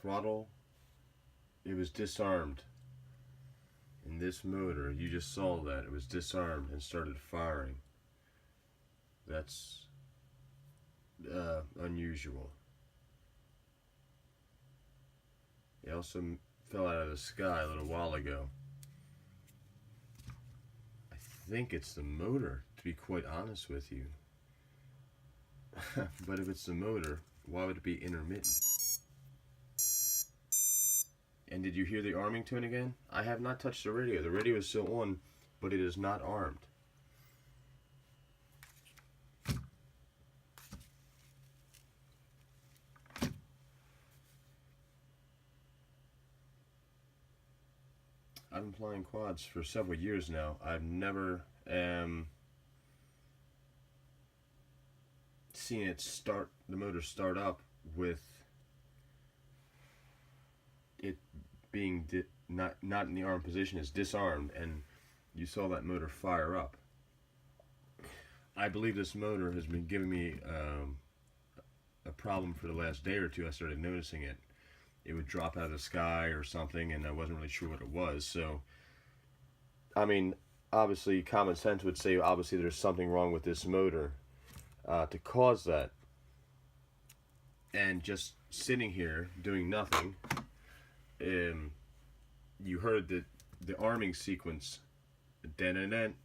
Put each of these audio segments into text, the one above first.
throttle, it was disarmed. In this motor, you just saw that it was disarmed and started firing. That's unusual. It also fell out of the sky a little while ago. I think it's the motor, to be quite honest with you. But if it's the motor, why would it be intermittent? And did you hear the arming tone again? I have not touched the radio. The radio is still on, but it is not armed. I've been flying quads for several years now. I've never seen it start, the motor start up with it being not in the armed position. It's disarmed, and you saw that motor fire up. I believe this motor has been giving me a problem for the last day or two. I started noticing it. It would drop out of the sky or something, and I wasn't really sure what it was. So, I mean, obviously common sense would say obviously there's something wrong with this motor to cause that. And just sitting here doing nothing, you heard the arming sequence den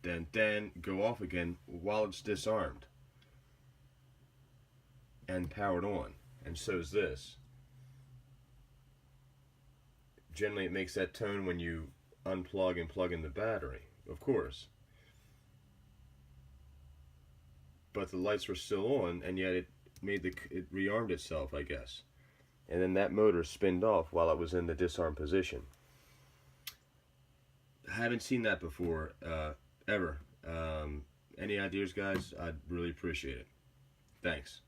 go off again while it's disarmed and powered on, and so is this. Generally it makes that tone when you unplug and plug in the battery, of course, but the lights were still on, and yet it rearmed itself, I guess. And then that motor spinned off while it was in the disarmed position. I haven't seen that before, ever. Any ideas, guys? I'd really appreciate it. Thanks.